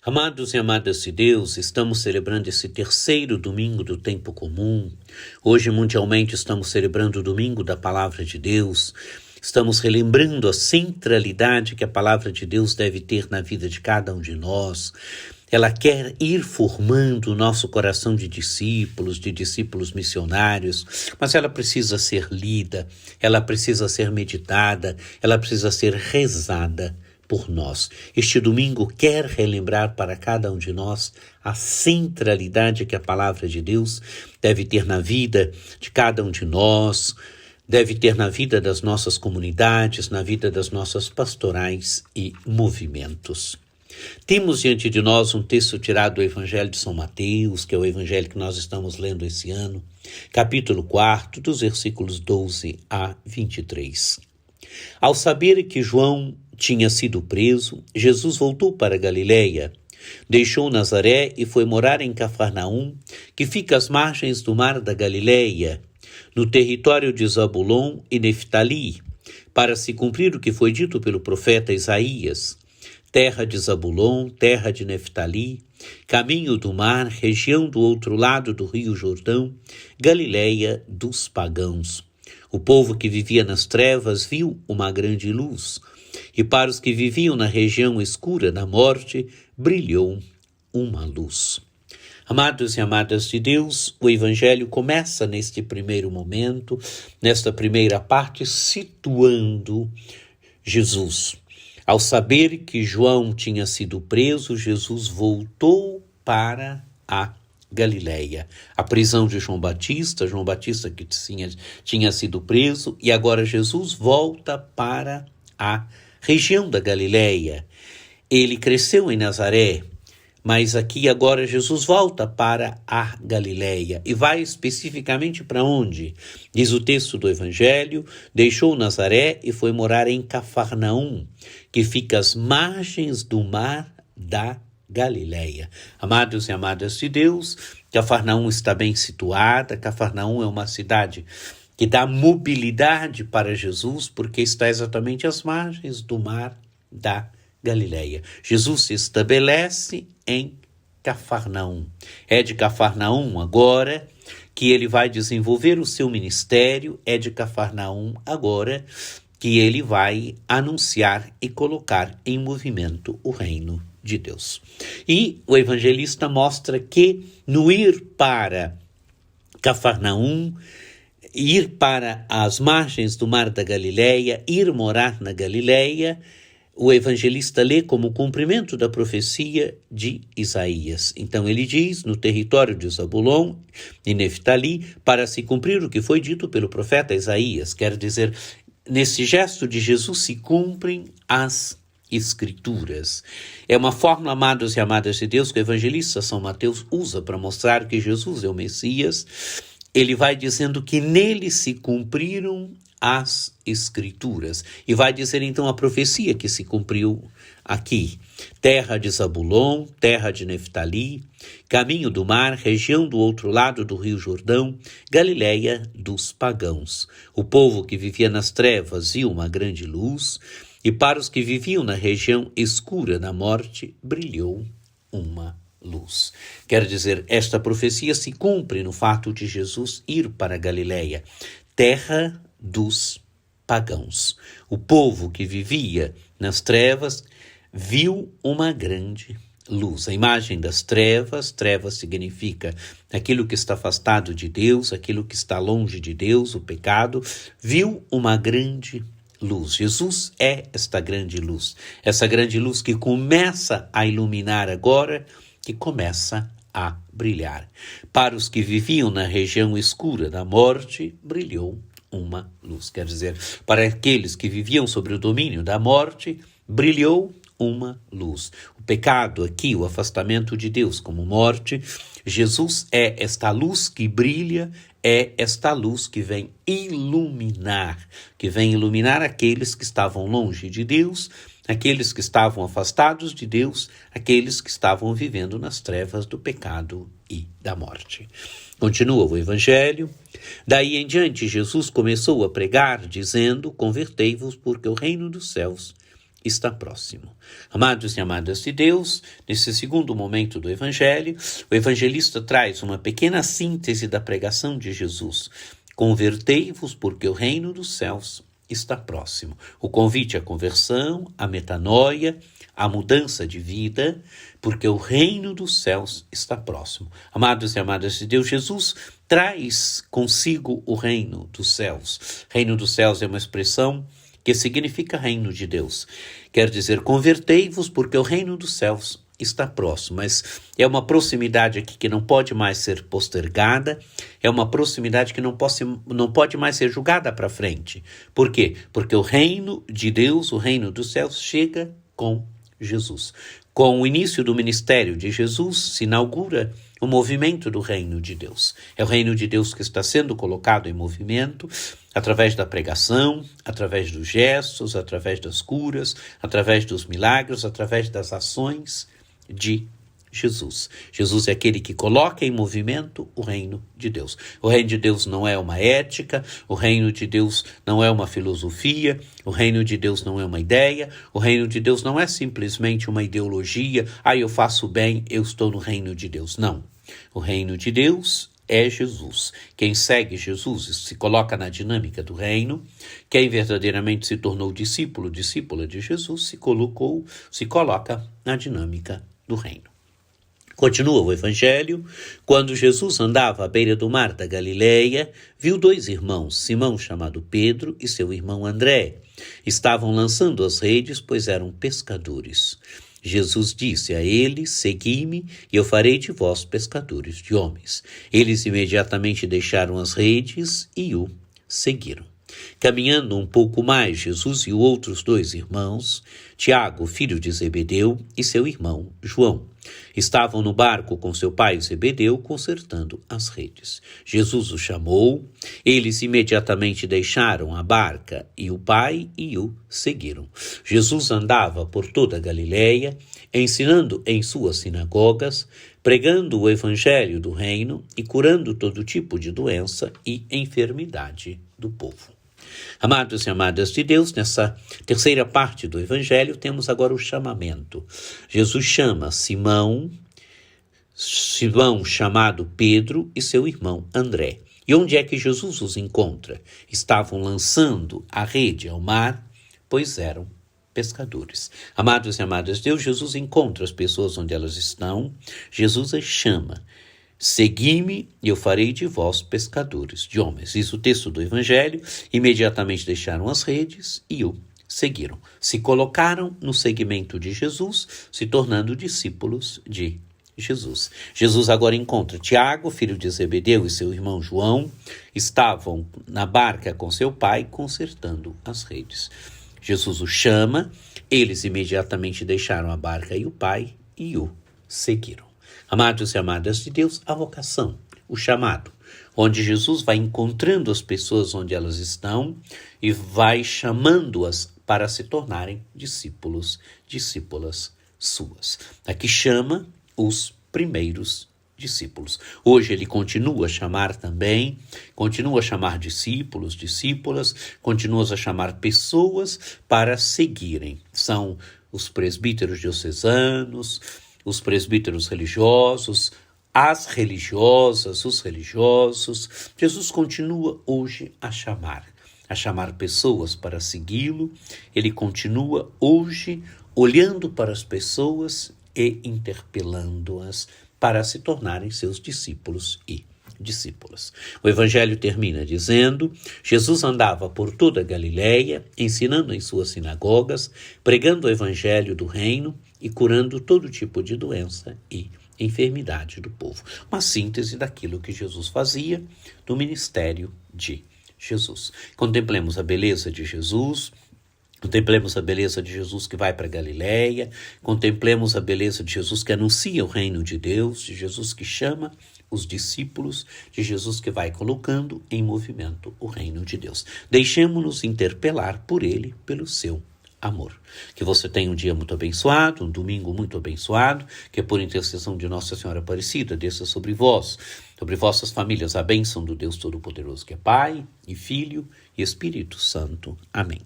Amados e amadas de Deus, estamos celebrando esse terceiro domingo do tempo comum. Hoje, mundialmente, estamos celebrando o domingo da Palavra de Deus. Estamos relembrando a centralidade que a Palavra de Deus deve ter na vida de cada um de nós. Ela quer ir formando o nosso coração de discípulos missionários, mas ela precisa ser lida, ela precisa ser meditada, ela precisa ser rezada por nós. Este domingo quer relembrar para cada um de nós a centralidade que a Palavra de Deus deve ter na vida de cada um de nós, deve ter na vida das nossas comunidades, na vida das nossas pastorais e movimentos. Temos diante de nós um texto tirado do Evangelho de São Mateus, que é o Evangelho que nós estamos lendo esse ano, capítulo 4, dos versículos 12 a 23. Ao saber que João tinha sido preso, Jesus voltou para Galiléia, deixou Nazaré e foi morar em Cafarnaum, que fica às margens do mar da Galiléia, no território de Zabulon e Neftali, para se cumprir o que foi dito pelo profeta Isaías: terra de Zabulon, terra de Neftali, caminho do mar, região do outro lado do rio Jordão, Galiléia dos pagãos. O povo que vivia nas trevas viu uma grande luz, e para os que viviam na região escura da morte, brilhou uma luz. Amados e amadas de Deus, o Evangelho começa neste primeiro momento, nesta primeira parte, situando Jesus. Ao saber que João tinha sido preso, Jesus voltou para a Galiléia. A prisão de João Batista que tinha sido preso, e agora Jesus volta para a região da Galiléia. Ele cresceu em Nazaré, mas aqui agora Jesus volta para a Galiléia e vai especificamente para onde? Diz o texto do Evangelho: deixou Nazaré e foi morar em Cafarnaum, que fica às margens do mar da Galiléia. Amados e amadas de Deus, Cafarnaum está bem situada. Cafarnaum é uma cidade que dá mobilidade para Jesus, porque está exatamente às margens do mar da Galiléia. Jesus se estabelece em Cafarnaum. É de Cafarnaum agora que ele vai desenvolver o seu ministério, é de Cafarnaum agora que ele vai anunciar e colocar em movimento o reino de Deus. E o evangelista mostra que no ir para Cafarnaum, ir para as margens do mar da Galiléia, ir morar na Galiléia, o evangelista lê como cumprimento da profecia de Isaías. Então ele diz: no território de Zabulon e Neftali, para se cumprir o que foi dito pelo profeta Isaías. Quer dizer, nesse gesto de Jesus se cumprem as Escrituras. É uma fórmula, amados e amadas de Deus, que o evangelista São Mateus usa para mostrar que Jesus é o Messias. Ele vai dizendo que nele se cumpriram as Escrituras. E vai dizer então a profecia que se cumpriu aqui: terra de Zabulon, terra de Neftali, caminho do mar, região do outro lado do rio Jordão, Galiléia dos pagãos. O povo que vivia nas trevas viu uma grande luz, e para os que viviam na região escura da morte, brilhou uma luz. Quer dizer, esta profecia se cumpre no fato de Jesus ir para a Galiléia, terra dos pagãos. O povo que vivia nas trevas viu uma grande luz. A imagem das trevas significa aquilo que está afastado de Deus, aquilo que está longe de Deus, o pecado, viu uma grande luz. Jesus é esta grande luz, essa grande luz que começa a iluminar agora, que começa a brilhar. Para os que viviam na região escura da morte, brilhou uma luz. Quer dizer, para aqueles que viviam sobre o domínio da morte, brilhou uma luz. O pecado aqui, o afastamento de Deus como morte, Jesus é esta luz que brilha, é esta luz que vem iluminar aqueles que estavam longe de Deus, aqueles que estavam afastados de Deus, aqueles que estavam vivendo nas trevas do pecado e da morte. Continua o Evangelho. Daí em diante, Jesus começou a pregar, dizendo: convertei-vos, porque o reino dos céus está próximo. Amados e amadas de Deus, nesse segundo momento do Evangelho, o evangelista traz uma pequena síntese da pregação de Jesus. Convertei-vos, porque o reino dos céus está próximo. O convite à conversão, à metanoia, à mudança de vida, porque o reino dos céus está próximo. Amados e amadas de Deus, Jesus traz consigo o reino dos céus. Reino dos céus é uma expressão que significa reino de Deus. Quer dizer, convertei-vos, porque o reino dos céus está próximo. Mas é uma proximidade aqui que não pode mais ser postergada, é uma proximidade que não pode mais ser julgada para frente. Por quê? Porque o reino de Deus, o reino dos céus, chega com Jesus. Com o início do ministério de Jesus, se inaugura o movimento do reino de Deus. É o reino de Deus que está sendo colocado em movimento através da pregação, através dos gestos, através das curas, através dos milagres, através das ações de Jesus. Jesus é aquele que coloca em movimento o reino de Deus. O reino de Deus não é uma ética, o reino de Deus não é uma filosofia, o reino de Deus não é uma ideia, o reino de Deus não é simplesmente uma ideologia, eu faço bem, eu estou no reino de Deus. Não. O reino de Deus é Jesus. Quem segue Jesus se coloca na dinâmica do reino. Quem verdadeiramente se tornou discípulo, discípula de Jesus, se coloca na dinâmica do reino. Continua o Evangelho. Quando Jesus andava à beira do mar da Galileia, viu 2 irmãos, Simão, chamado Pedro, e seu irmão André. Estavam lançando as redes, pois eram pescadores. Jesus disse a eles: segui-me, e eu farei de vós pescadores de homens. Eles imediatamente deixaram as redes e o seguiram. Caminhando um pouco mais, Jesus e outros 2 irmãos, Tiago, filho de Zebedeu, e seu irmão João, estavam no barco com seu pai Zebedeu, consertando as redes. Jesus os chamou, eles imediatamente deixaram a barca e o pai e o seguiram. Jesus andava por toda a Galileia, ensinando em suas sinagogas, pregando o evangelho do reino e curando todo tipo de doença e enfermidade do povo. Amados e amadas de Deus, nessa terceira parte do Evangelho, temos agora o chamamento. Jesus chama Simão chamado Pedro e seu irmão André. E onde é que Jesus os encontra? Estavam lançando a rede ao mar, pois eram pescadores. Amados e amadas de Deus, Jesus encontra as pessoas onde elas estão, Jesus as chama. Segui-me e eu farei de vós pescadores de homens. Diz o texto do Evangelho, imediatamente deixaram as redes e o seguiram. Se colocaram no seguimento de Jesus, se tornando discípulos de Jesus. Jesus agora encontra Tiago, filho de Zebedeu, e seu irmão João, estavam na barca com seu pai, consertando as redes. Jesus os chama, eles imediatamente deixaram a barca e o pai e o seguiram. Amados e amadas de Deus, a vocação, o chamado, onde Jesus vai encontrando as pessoas onde elas estão e vai chamando-as para se tornarem discípulos, discípulas suas. Aqui chama os primeiros discípulos. Hoje ele continua a chamar também, continua a chamar discípulos, discípulas, continua a chamar pessoas para seguirem. São os presbíteros diocesanos, os presbíteros religiosos, as religiosas, os religiosos. Jesus continua hoje a chamar pessoas para segui-lo. Ele continua hoje olhando para as pessoas e interpelando-as para se tornarem seus discípulos e discípulas. O Evangelho termina dizendo: Jesus andava por toda a Galileia, ensinando em suas sinagogas, pregando o Evangelho do reino e curando todo tipo de doença e enfermidade do povo. Uma síntese daquilo que Jesus fazia no ministério de Jesus. Contemplemos a beleza de Jesus, contemplemos a beleza de Jesus que vai para a Galileia, contemplemos a beleza de Jesus que anuncia o reino de Deus, de Jesus que chama os discípulos, de Jesus que vai colocando em movimento o reino de Deus. Deixemos-nos interpelar por ele, pelo seu amor. Que você tenha um dia muito abençoado, um domingo muito abençoado, que por intercessão de Nossa Senhora Aparecida desça sobre vós, sobre vossas famílias, a bênção do Deus Todo-Poderoso, que é Pai e Filho e Espírito Santo. Amém.